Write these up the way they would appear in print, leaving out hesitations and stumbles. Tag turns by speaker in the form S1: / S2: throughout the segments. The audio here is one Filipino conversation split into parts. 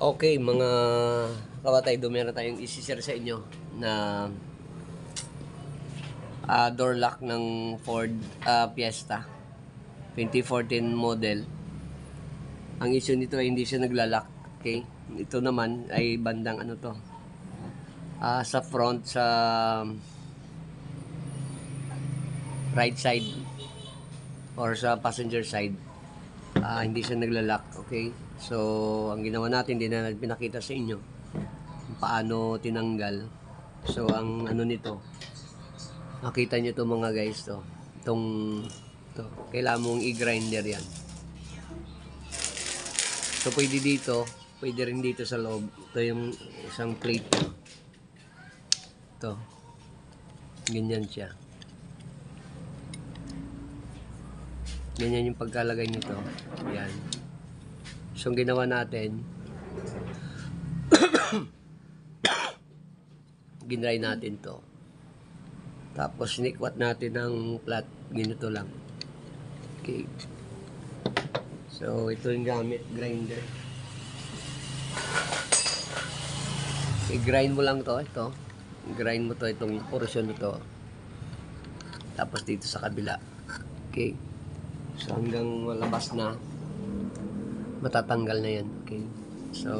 S1: Okay, mga kabatay, meron tayong isi-share sa inyo na door lock ng Ford Fiesta 2014 model. Ang issue nito ay hindi siya naglalak. Okay? Ito naman ay bandang ano to. Sa front, sa right side or sa passenger side. Hindi siya naglalak. Okay? So, ang ginawa natin, hindi na pinakita sa inyo paano tinanggal. So, ang ano nito, nakita nyo to mga guys, to kailangan mong i-grinder yan. So pwede dito, pwede rin dito sa loob. Ito yung isang plate to, ganyan siya, ganyan yung pagkalagay nito. Yan. So ang ginawa natin, ginray natin to, tapos sinikwat natin ng flat, ganito lang. Okay. So ito yung gamit, grinder. I-grind mo lang to, ito. I-grind mo to, itong portion na to. Tapos dito sa kabila. Okay. So hanggang malabas na, matatanggal na yan. Okay. So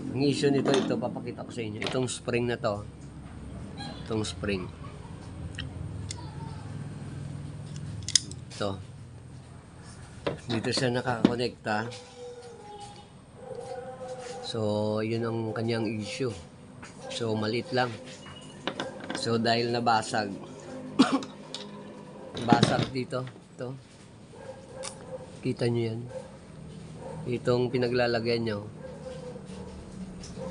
S1: ang issue nito, ito papakita ko sa inyo. Itong spring na to. Itong spring. Ito. Dito siya nakakonekta. So yun ang kanyang issue. So maliit lang. So dahil nabasag, basag dito, ito. Kita nyo yan. Itong pinaglalagyan nyo,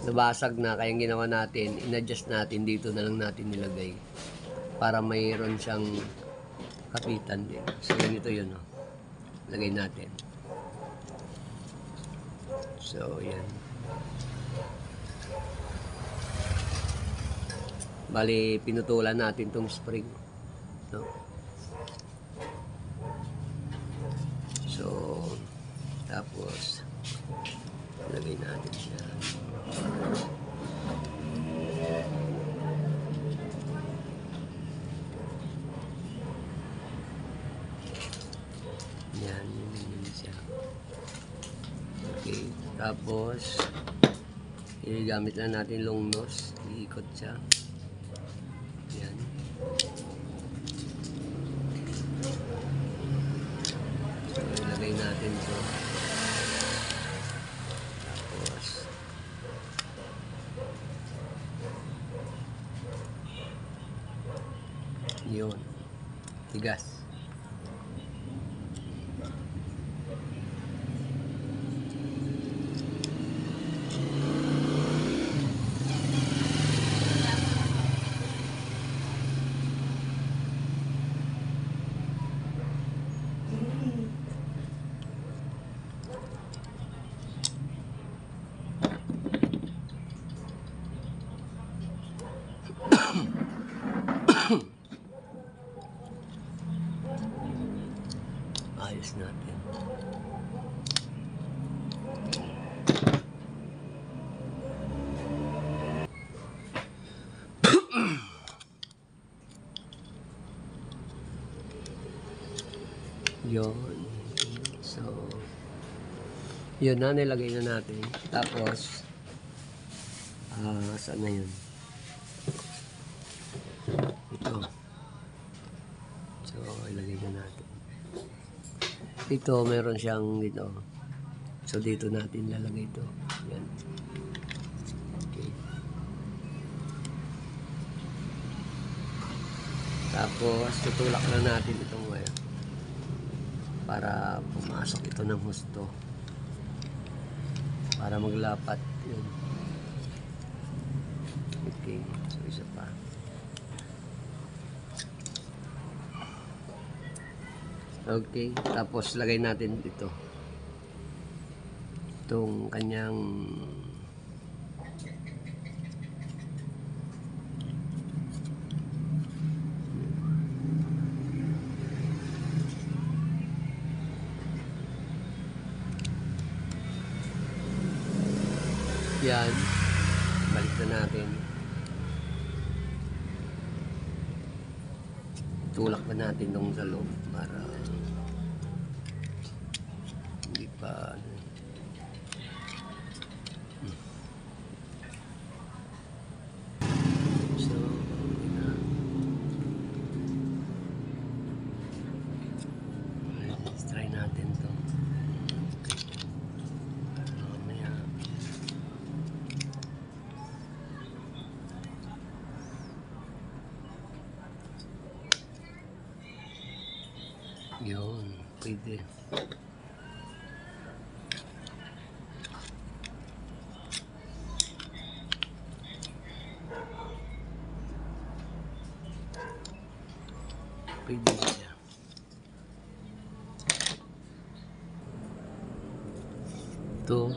S1: nabasag na, kaya ginawa natin, in-adjust natin, dito na lang natin nilagay para mayroon siyang kapitan din. So ganito yun, oh. Lagay natin. So yan. Bali, pinutulan natin tong spring, no? So, tapos lagay natin siya. Yan, yun siya. Okay, tapos gamit lang natin long nose, iikot siya. Yan. So, ilagay natin ito. Tapos, yun. Tigas. Ayos natin. Yun. So, yun na, nilagay na natin. Tapos, saan na yun? Ito. So, ilagay na natin. Dito, meron siyang dito. So, dito natin lalagay ito. Yan. Okay. Tapos, tutulak na natin itong wire para pumasok ito ng husto. Para maglapat. Yun. Okay. So, isa pa. Okay, tapos lagay natin ito, itong kanyang Yan. Balik na natin. Tulak na natin nung sa loob para hindi pa so let's try natin to. Mamaya yun, pwede. Pwede siya. Ito.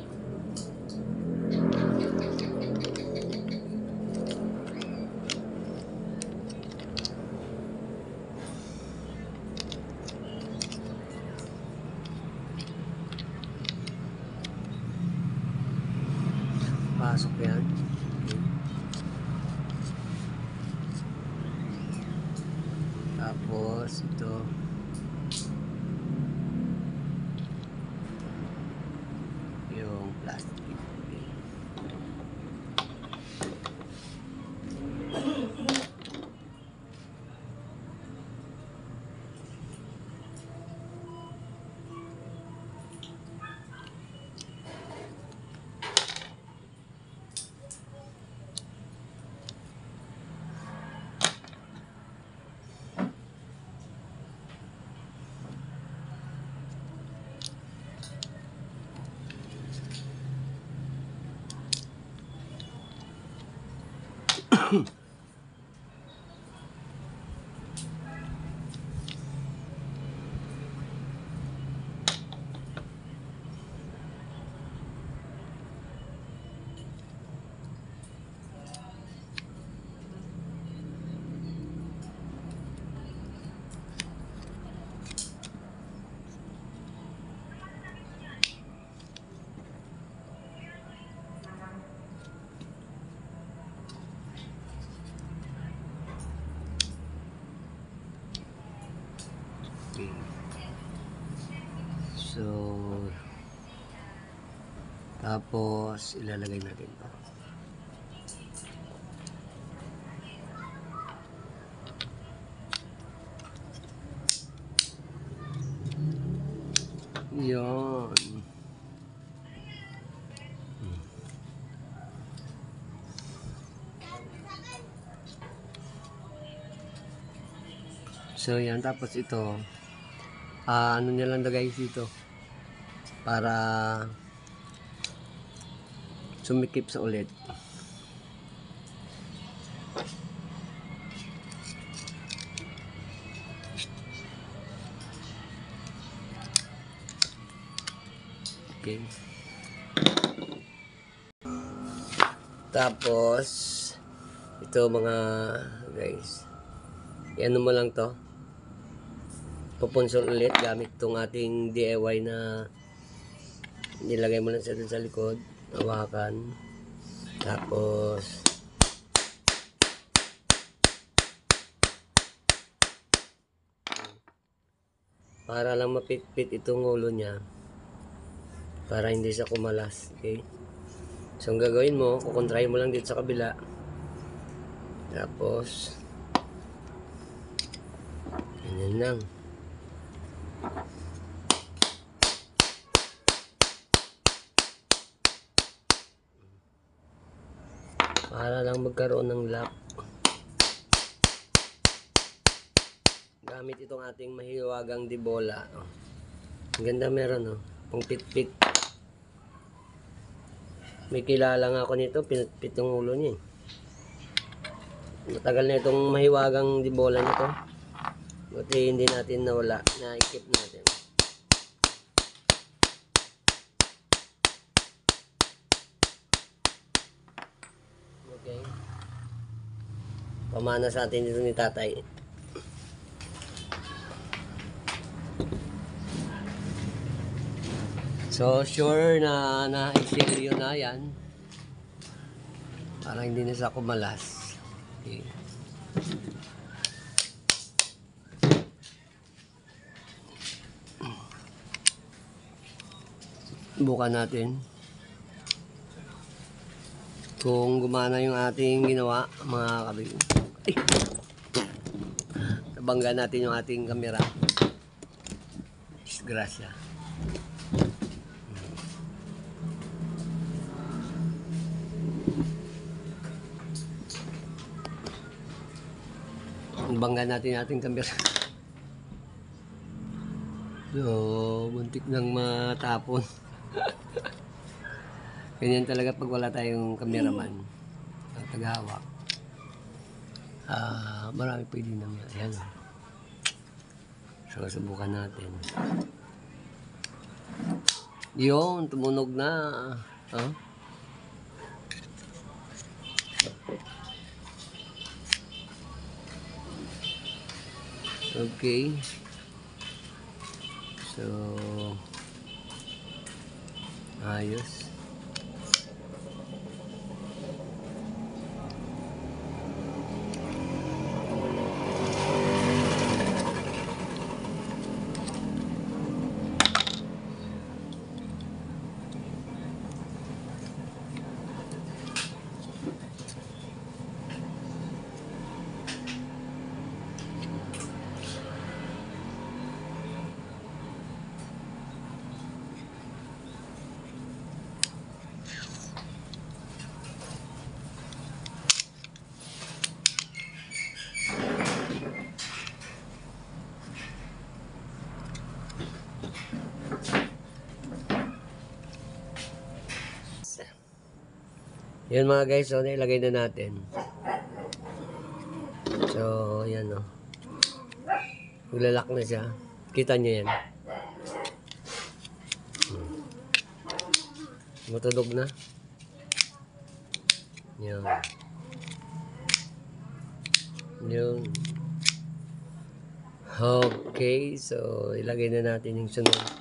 S1: Pasok yan. Okay. Tapos ito. Yung plastic. Okay. So, tapos ilalagay natin ito. Yun. So, yan. Tapos ito, ano nyo lang guys dito para sumikip sa ulit. Okay. Tapos ito mga guys, ano mo lang to, pupunsol ulit gamit itong ating DIY na nilagay mo lang sa dun sa likod, hawakan, tapos para lang mapitpit itong ulo niya para hindi siya kumalas. Okay, so ang gagawin mo, kukontray mo lang dito sa kabila, tapos ganyan lang. Para lang magkaroon ng lock. Gamit itong ating mahiwagang dibola. Oh. Ang ganda meron, oh. Pang pitpit. May kilala nga ako nito, pinitpit yung ulo niya. Matagal na itong mahiwagang dibola nito. Buti hindi natin nawala. Na-equip natin. Okay. Pamana sa atin dito ni tatay. So, sure na na-seal yun na yan. Para hindi na siya kumalas. Okay. Bukan natin kung gumana yung ating ginawa, mga kabig. Nabangga natin yung ating camera. Disgrasya. Nabangga natin yung ating camera. So, buntik nang matapon. Ganyan talaga pag wala tayong cameraman, taghawak. Marami pwede nangyari. Yan. So, subukan natin. Yun, tumunog na. Huh? Okay. So, ayos. Yan mga guys, so nailagay na natin. So, yan o. Maglalak na siya. Kita nyo yan. Matudog na. Yan. Yun. Okay, so ilagay na natin yung sunod.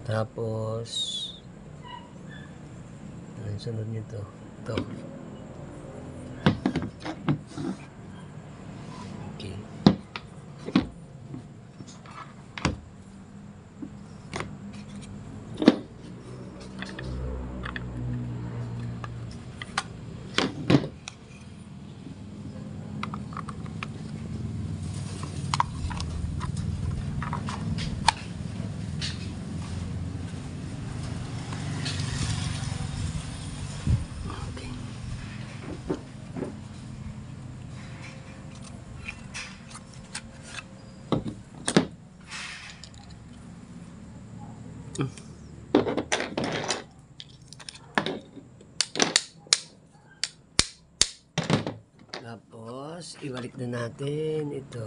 S1: Tapos ang sunod nito, ito. Okay. Tapos, ibalik na natin ito.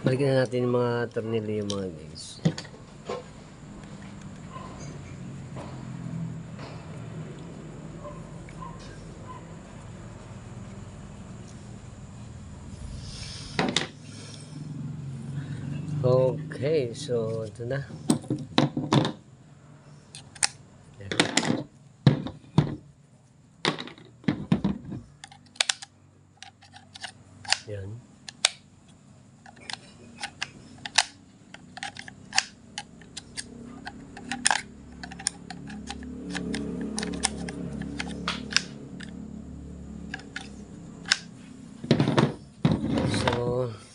S1: Balikan na natin yung mga tornilyo mga guys. Okay, so ito na. Yan.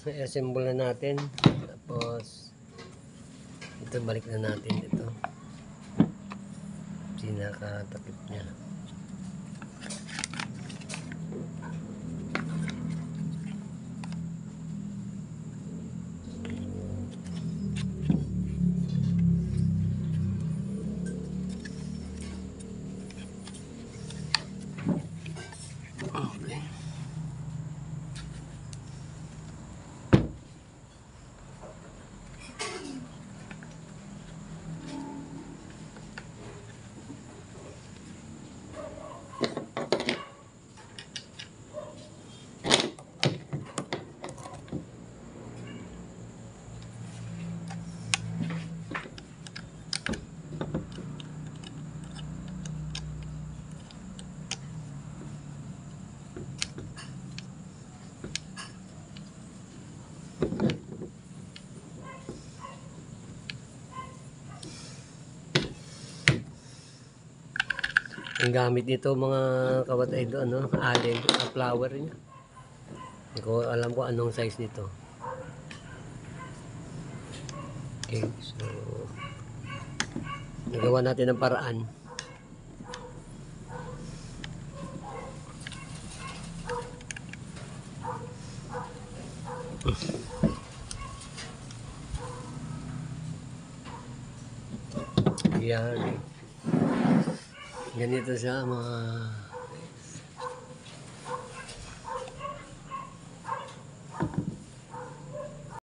S1: I-assemble na natin. Tapos ito balik na natin ito. Sinakatakip niya. Okay. Ang gamit nito mga kabatay doon, no? Allen, flower niya. Hindi ko alam kung anong size nito. Okay, so nagawa natin ng paraan. Yan. Ganito siya mga